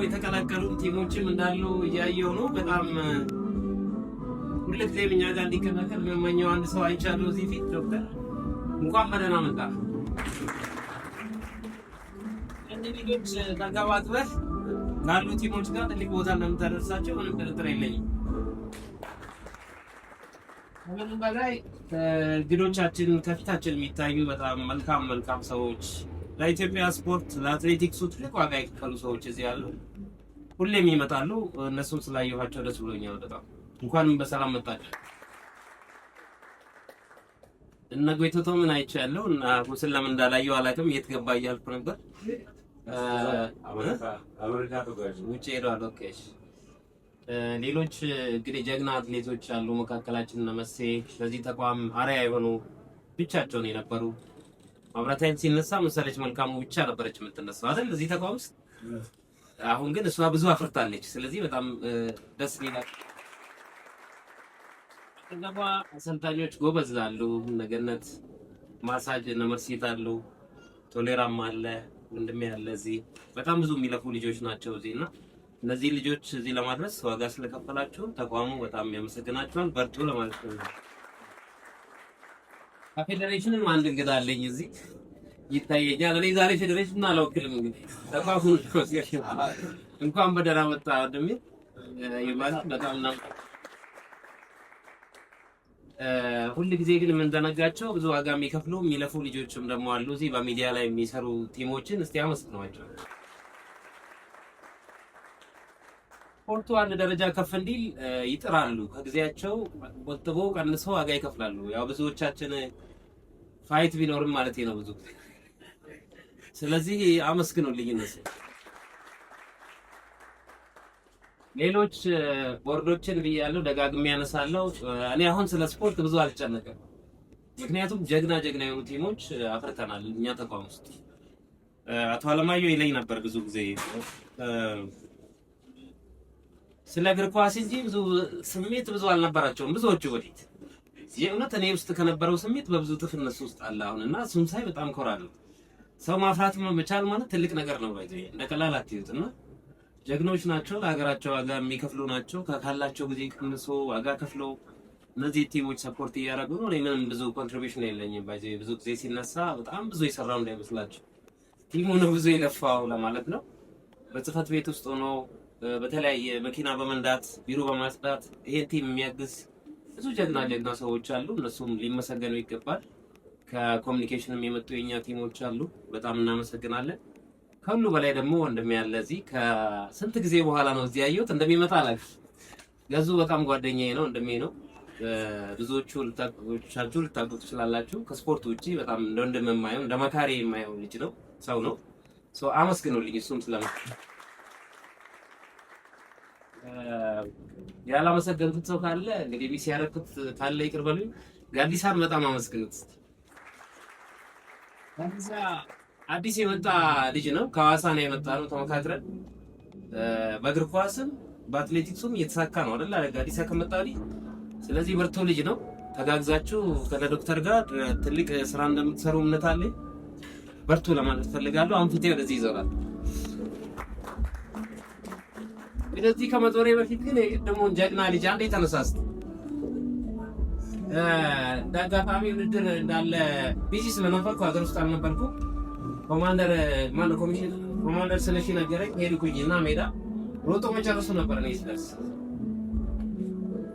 የተቀላቀሉ ቲሞችም እንዳሉ እያየሁ ነው። በጣም ሁለት ለኛ ጋር እንዲከናከል መመኛው አንድ ሰው አይቻለሁ እዚህ ፊት ዶክተር እንኳን በደህና መጣ። እንግዲህ ልጆች ተጋባትበት ካሉ ቲሞች ጋር ትልቅ ቦታ እንደምታደርሳቸው ምንም ጥርጥር የለኝም። ከምንም በላይ ግዶቻችን ከፊታችን የሚታዩ በጣም መልካም ሰዎች ለኢትዮጵያ ስፖርት ለአትሌቲክሱ ትልቅ ዋጋ የከፈሉ ሰዎች እዚህ ያሉ ሁሌም ይመጣሉ። እነሱም ስላየኋቸው ደስ ብሎኛል በጣም። እንኳንም በሰላም መጣችሁ። እነ ጎይቶቶ ምን አይቻለሁ እና ሁስን ለምን እንዳላየው አላውቅም። የት ገባ እያልኩ ነበር። አሜሪካ ተጓዥ ውጪ ሄዷል። ኦኬ ሌሎች እንግዲህ ጀግና አትሌቶች አሉ መካከላችን እና መሴ ለዚህ ተቋም አርአያ የሆኑ ብቻቸውን የነበሩ ማብራታይን ሲነሳ መሰለች መልካሙ ብቻ ነበረች የምትነሳው አይደል እዚህ ተቋም ውስጥ። አሁን ግን እሷ ብዙ አፍርታለች። ስለዚህ በጣም ደስ ይላል። እንደባ አሰልጣኞች ጎበዝ አሉ። ነገነት ማሳጅ እና መርሲት አሉ። ቶሌራም አለ ወንድሜ ያለ እዚህ በጣም ብዙ የሚለፉ ልጆች ናቸው እዚህና እነዚህ ልጆች እዚህ ለማድረስ ዋጋ ስለከፈላችሁ ተቋሙ በጣም ያመሰግናችኋል። በርቱ ለማለት ነው። ከፌዴሬሽንም አንድ እንግዳ አለኝ እዚህ ይታየኛል። እኔ ዛሬ ፌዴሬሽን አልወክልም። እንግዲህ ተቋሙ እንኳን በደህና መጣ ወንድሜ ይባል። በጣም ነው ሁሉ ጊዜ ግን የምንዘነጋቸው ብዙ ዋጋ የሚከፍሉ የሚለፉ ልጆችም ደግሞ አሉ እዚህ በሚዲያ ላይ የሚሰሩ ቲሞችን እስቲ አመስግኗቸው። ስፖርቱ አንድ ደረጃ ከፍ እንዲል ይጥራሉ። ከጊዜያቸው ወጥተው ቀንሰው ዋጋ ይከፍላሉ። ያው ብዙዎቻችን ፋይት ቢኖርም ማለት ነው ብዙ ጊዜ። ስለዚህ አመስግኑልኝ እነሱ። ሌሎች ቦርዶችን ብያለሁ ደጋግሜ ያነሳለሁ። እኔ አሁን ስለ ስፖርት ብዙ አልጨነቅም። ምክንያቱም ጀግና የሆኑ ቲሞች አፍርተናል እኛ ተቋም ውስጥ። አቶ አለማየሁ ይለኝ ነበር ብዙ ጊዜ ስለ እግር ኳስ እንጂ ብዙ ስሜት ብዙ አልነበራቸውም ብዙዎቹ ወዲት። የእውነት እኔ ውስጥ ከነበረው ስሜት በብዙ ጥፍ እነሱ ውስጥ አለ አሁንና እሱን ሳይ በጣም ኮራለሁ። ሰው ማፍራት መቻል ማለት ትልቅ ነገር ነው። ባይዘ እንደቀላል አትዩትና ጀግኖች ናቸው። ለሀገራቸው ዋጋ የሚከፍሉ ናቸው። ካላቸው ጊዜ ቀንሶ ዋጋ ከፍለው እነዚህ ቲሞች ሰፖርት እያደረጉ ነው። እኔ ምንም ብዙ ኮንትሪቢዩሽን የለኝም። ባይዘ ብዙ ጊዜ ሲነሳ በጣም ብዙ የሰራው እንዳይመስላችሁ ቲሙ ነው ብዙ የለፋው ለማለት ነው። በጽህፈት ቤት ውስጥ ሆኖ በተለያየ መኪና በመንዳት ቢሮ በማጽዳት ይሄን ቲም የሚያግዝ ብዙ ጀግና ሰዎች አሉ። እነሱም ሊመሰገኑ ይገባል። ከኮሙኒኬሽንም የመጡ የኛ ቲሞች አሉ። በጣም እናመሰግናለን። ከሁሉ በላይ ደግሞ ወንድሜ ያለ እዚህ ከስንት ጊዜ በኋላ ነው እዚህ ያየሁት። እንደሚመጣ አላውቅም። ገዙ በጣም ጓደኛዬ ነው፣ ወንድሜ ነው። ብዙዎቹ ልታውቁት ትችላላችሁ። ከስፖርት ውጪ በጣም እንደ ወንድም የማየው እንደ መካሪ የማየው ልጅ ነው፣ ሰው ነው። አመስግኑልኝ እሱም ስለመጣ። ያላመሰገንኩት ሰው ካለ እንግዲህ ቢስ ያረኩት ካለ ይቅር በሉኝ። ጋዲሳን በጣም አመስግኑት። ጋዲሳ አዲስ የመጣ ልጅ ነው። ከሐዋሳ ነው የመጣ ነው ተመካክረን። በእግር ኳስም በአትሌቲክሱም እየተሳካ ነው አይደል? ጋዲሳ ከመጣ ልጅ። ስለዚህ በርቶ ልጅ ነው። ተጋግዛችሁ ከዶክተር ጋር ትልቅ ስራ እንደምትሰሩ እምነት አለኝ። በርቱ ለማለት ፈልጋለሁ። አሁን ፊቴ ወደዚህ ይዞራል። ስለዚህ ከመዞሬ በፊት ግን ደግሞ ጀግና ልጅ አንዴ ተነሳስተ ዳጋታሚ ውድድር እንዳለ ቢዚ ስለነበርኩ ሀገር ውስጥ አልነበርኩ። ኮማንደር ስለሺ ነገረኝ። ሄድኩኝና ሜዳ ሮጦ መጨረሱ ነበር ነው ይስደርስ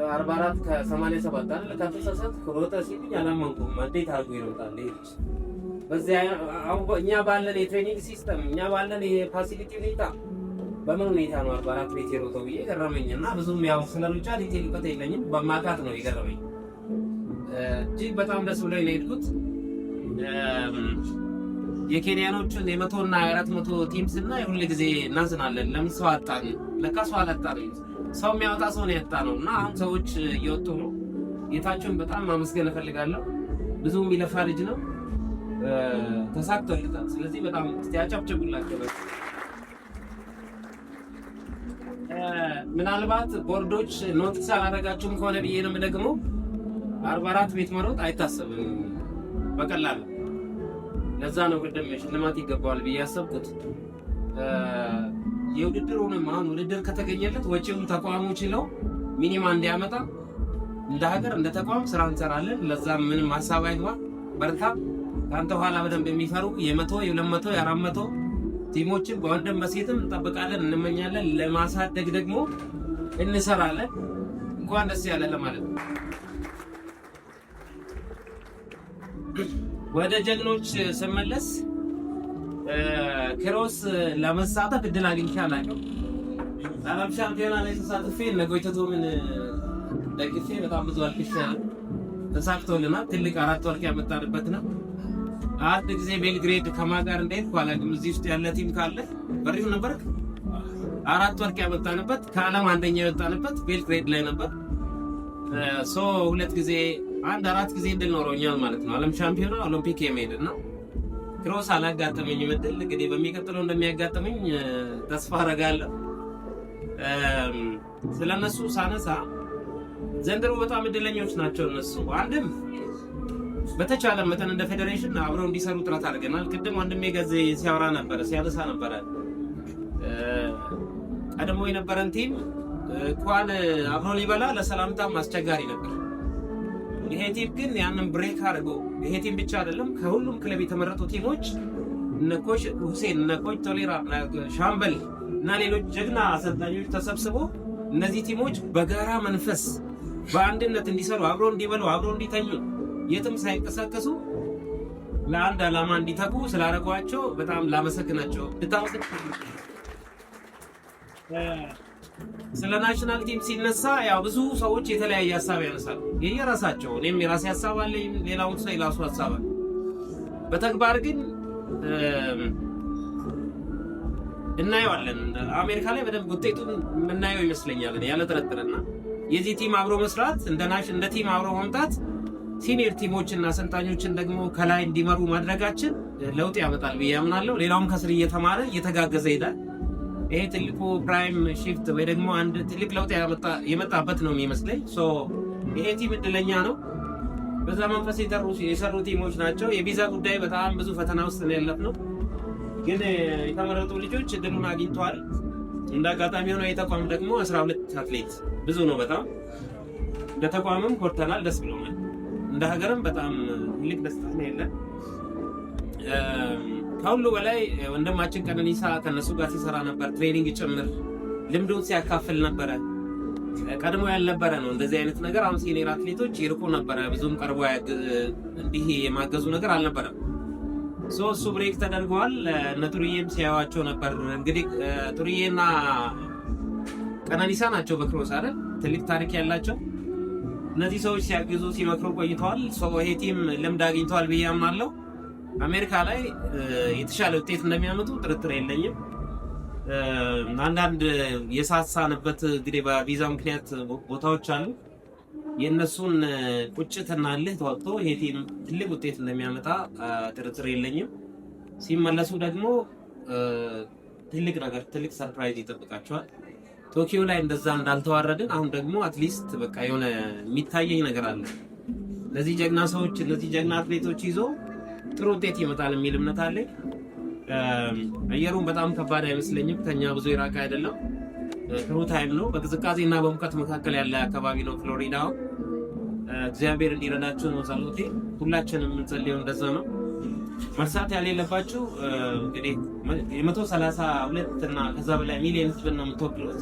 44 ከ87 አይደል? ከተሰሰት ሮጠ ሲልኝ አላመንኩም። እንዴት አድርጎ ይሮጣል ልጅ? በዚያ እኛ ባለን የትሬኒንግ ሲስተም እኛ ባለን የፋሲሊቲ ሁኔታ በምን ሁኔታ ነው 44 ቤት የሮጠው ብዬ ገረመኝና ብዙም ያው ስለ ሩጫ ዲቴል እውቀት የለኝም። በማካት ነው የገረመኝ። እጅግ በጣም ደስ ብሎኝ ነው የሄድኩት። የኬንያኖቹን የ100 እና 400 ቲም ስናይ ሁሉ ጊዜ እናዝናለን። ለምን ሰው አጣን? ለካ ሰው አላጣንም። ሰው የሚያወጣ ሰው ነው ያጣነው። እና አሁን ሰዎች እየወጡ ነው። ጌታቸውን በጣም ማመስገን እፈልጋለሁ። ብዙ የሚለፋ ልጅ ነው። ተሳክቶልታል። ስለዚህ በጣም ያጨብጭቡላቸው። ምናልባት ቦርዶች ኖቲስ አላደረጋችሁም ከሆነ ብዬ ነው የምደግመው። 44 ቤት መሮጥ አይታሰብም በቀላሉ። ለዛ ነው ቅድም ሽልማት ይገባዋል ብዬ ያሰብኩት። የውድድሩንም አሁን ውድድር ከተገኘለት ወጪውን ተቋሙ ችለው ሚኒማ እንዲያመጣ እንደ ሀገር እንደ ተቋም ስራ እንሰራለን። ለዛም ምንም ሀሳብ አይግባ። በርታ። ከአንተ ኋላ በደንብ የሚፈሩ የ100 የ200 የ400 ቲሞችን በወንድም በሴትም እንጠብቃለን፣ እንመኛለን። ለማሳደግ ደግሞ እንሰራለን። እንኳን ደስ ያለ ለማለት ነው። ወደ ጀግኖች ስመለስ ክሮስ ለመሳተፍ እድል አግኝቻለሁ። ዓለም ሻምፒዮና ላይ ተሳትፌ ነጎይተቶምን ደግፌ በጣም ብዙ አልክሻለሁ። ተሳክቶልናል። ትልቅ 4 ወርቅ ያመጣንበት ነው። አንድ ጊዜ ቤልግሬድ ከማጋር እንደሄድኩ አላውቅም። እዚህ ውስጥ ያለ ቲም ካለ በሪሁ ነበር። 4 ወርቅ ያመጣንበት ከዓለም አንደኛ የወጣንበት ቤልግሬድ ላይ ነበር። ሶ 2 ጊዜ 4 ጊዜ እድል ኖሮኛል ማለት ነው። ዓለም ሻምፒዮና ኦሎምፒክ የመሄድ ነው። ክሮስ አላጋጠመኝም እድል። እንግዲህ በሚቀጥለው እንደሚያጋጥመኝ ተስፋ አደርጋለሁ። ስለነሱ ሳነሳ ዘንድሮ በጣም እድለኞች ናቸው እነሱ። አንድም በተቻለ መጠን እንደ ፌዴሬሽን አብረው እንዲሰሩ ጥረት አድርገናል። ቅድም ወንድሜ ገዜ ሲያነሳ ነበረ። ቀድሞ የነበረን ቲም እንኳን አብሮ ሊበላ ለሰላምታም አስቸጋሪ ነበር። ይሄ ቲም ግን ያንን ብሬክ አድርጎ ይሄ ቲም ብቻ አይደለም ከሁሉም ክለብ የተመረጡ ቲሞች እነ ኮች ሁሴን እነ ኮች ቶሌራ ሻምበል እና ሌሎች ጀግና አሰልጣኞች ተሰብስቦ እነዚህ ቲሞች በጋራ መንፈስ በአንድነት እንዲሰሩ አብሮ እንዲበሉ አብሮ እንዲተኙ የትም ሳይንቀሳቀሱ ለአንድ ዓላማ እንዲተጉ ስላደረጓቸው በጣም ላመሰግናቸው። ስለ ናሽናል ቲም ሲነሳ ያው ብዙ ሰዎች የተለያየ ሀሳብ ያነሳሉ። የየራሳቸው እኔም የራሴ ሀሳብ አለኝ፣ ሌላው ሰው የራሱ ሀሳብ አለ። በተግባር ግን እናየዋለን። አሜሪካ ላይ በደንብ ውጤቱን የምናየው ይመስለኛል ያለ ጥርጥርና የዚህ ቲም አብሮ መስራት እንደ ቲም አብሮ መምጣት ሲኒየር ቲሞችና አሰልጣኞችን ደግሞ ከላይ እንዲመሩ ማድረጋችን ለውጥ ያመጣል ብዬ አምናለሁ። ሌላውም ከስር እየተማረ እየተጋገዘ ይሄዳል። ይሄ ትልቁ ፕራይም ሺፍት ወይ ደግሞ አንድ ትልቅ ለውጥ የመጣበት ነው የሚመስለኝ። ይሄ ቲም እድለኛ ነው። በዛ መንፈስ የሰሩ ቲሞች ናቸው። የቪዛ ጉዳይ በጣም ብዙ ፈተና ውስጥ ነው ያለፍነው፣ ግን የተመረጡ ልጆች እድሉን አግኝተዋል። እንደ አጋጣሚ ሆኖ የተቋም ደግሞ 12 አትሌት ብዙ ነው በጣም። እንደ ተቋምም ኮርተናል፣ ደስ ብሎናል። እንደ ሀገርም በጣም ትልቅ ደስታ ነው ያለን። ከሁሉ በላይ ወንድማችን ቀነኒሳ ከነሱ ጋር ሲሰራ ነበር። ትሬኒንግ ጭምር ልምዱን ሲያካፍል ነበረ። ቀድሞ ያልነበረ ነው እንደዚህ አይነት ነገር። አሁን ሲኒየር አትሌቶች ይርቁ ነበረ፣ ብዙም ቀርቦ እንዲህ የማገዙ ነገር አልነበረም። እሱ ብሬክ ተደርገዋል። እነ ቱርዬም ሲያዩዋቸው ነበር። እንግዲህ ቱርዬና ቀነኒሳ ናቸው በክሮስ አይደል ትልቅ ታሪክ ያላቸው። እነዚህ ሰዎች ሲያግዙ ሲመክሩ ቆይተዋል። ይሄ ቲም ልምድ አግኝተዋል ብዬ አምናለሁ። አሜሪካ ላይ የተሻለ ውጤት እንደሚያመጡ ጥርጥር የለኝም። አንዳንድ የሳሳንበት እንግዲህ በቪዛ ምክንያት ቦታዎች አሉ። የነሱን ቁጭትና እልህ ተወጥቶ ይሄ ቲም ትልቅ ውጤት እንደሚያመጣ ጥርጥር የለኝም። ሲመለሱ ደግሞ ትልቅ ነገር ትልቅ ሰርፕራይዝ ይጠብቃቸዋል። ቶኪዮ ላይ እንደዛ እንዳልተዋረድን አሁን ደግሞ አትሊስት በቃ የሆነ የሚታየኝ ነገር አለ። ለዚህ ጀግና ሰዎች ለዚህ ጀግና አትሌቶች ይዞ ጥሩ ውጤት ይመጣል የሚል እምነት አለኝ። አየሩን በጣም ከባድ አይመስለኝም። ከኛ ብዙ የራቀ አይደለም። ጥሩ ታይም ነው። በቅዝቃዜና በሙቀት መካከል ያለ አካባቢ ነው ፍሎሪዳው። እግዚአብሔር እንዲረዳችሁ ነው ጸሎቴ። ሁላችንም የምንጸልየው እንደዛ ነው። መርሳት ያሌለባችሁ እንግዲህ የ132 እና ከዛ በላይ ሚሊዮን ህዝብ ነው የምትወክሉት።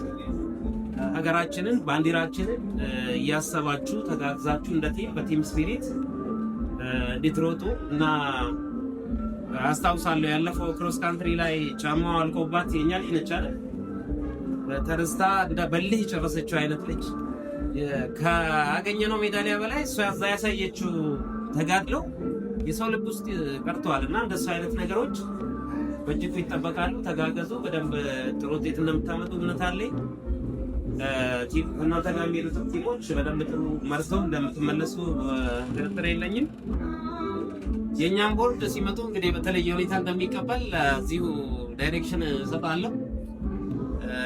ሀገራችንን ባንዲራችንን እያሰባችሁ ተጋግዛችሁ እንደ ቲም በቲም ስፒሪት እንድትሮጡ እና አስታውሳለሁ ያለፈው ክሮስ ካንትሪ ላይ ጫማው አልቆባት የኛ ልጅ ነች አይደል ተረስታ በልህ የጨረሰችው አይነት ልጅ ካገኘነው ሜዳሊያ በላይ እሷ ያሳየችው ተጋድሎ የሰው ልብ ውስጥ ቀርቷል። እና እንደሱ አይነት ነገሮች በእጅጉ ይጠበቃሉ። ተጋገዙ። በደንብ ጥሩ ውጤት እንደምታመጡ እምነት አለኝ። ከእናንተ ጋር የሚሄዱት ቲሞች በደንብ ጥሩ መርተው እንደምትመለሱ ጥርጥር የለኝም። የእኛም ቦርድ ሲመጡ እንግዲህ በተለየ ሁኔታ እንደሚቀበል እዚሁ ዳይሬክሽን እሰጣለሁ።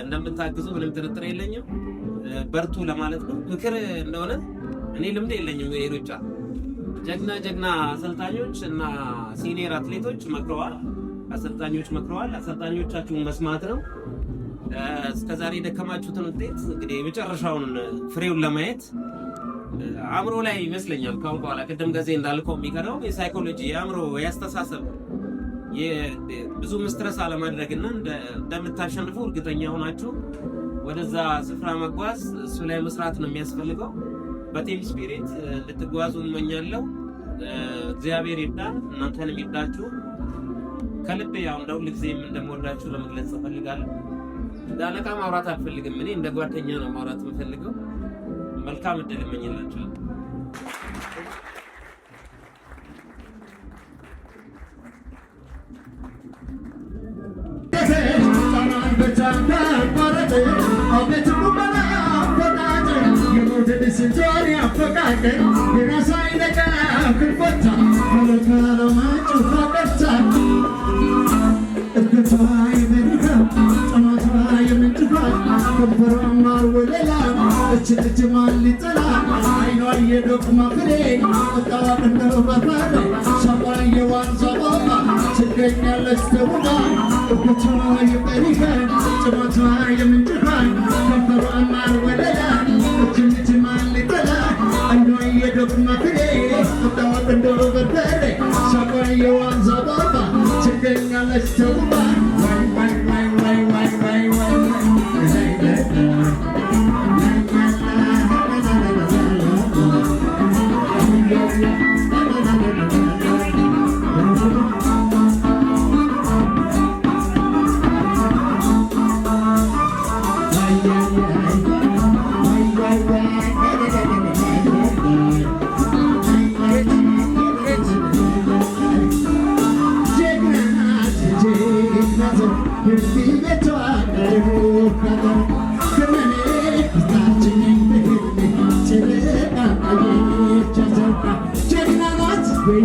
እንደምታግዙ ምንም ጥርጥር የለኝም። በርቱ ለማለት ነው። ምክር እንደሆነ እኔ ልምድ የለኝም። የሩጫ ጀግና አሰልጣኞች እና ሲኒየር አትሌቶች መክረዋል፣ አሰልጣኞች መክረዋል። አሰልጣኞቻችሁን መስማት ነው። እስከዛሬ ደከማችሁትን ውጤት እንግዲህ የመጨረሻውን ፍሬውን ለማየት አእምሮ ላይ ይመስለኛል ካሁን በኋላ ቅድም ጊዜ እንዳልከው የሚቀረው የሳይኮሎጂ የአእምሮ ያስተሳሰብ ብዙ ስትረስ አለማድረግና እንደምታሸንፉ እርግጠኛ ሆናችሁ ወደዛ ስፍራ መጓዝ እሱ ላይ መስራት ነው የሚያስፈልገው። በቲም ስፒሪት ልትጓዙ እመኛለሁ። እግዚአብሔር ይርዳን፣ እናንተንም ይርዳችሁ። ከልቤ ያው እንደ ሁል ጊዜም እንደምወዳችሁ ለመግለጽ እፈልጋለሁ። እንደ አለቃ ማውራት አልፈልግም። እኔ እንደ ጓደኛ ነው ማውራት የምፈልገው። መልካም እድል እመኝላችኋለሁ።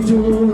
You're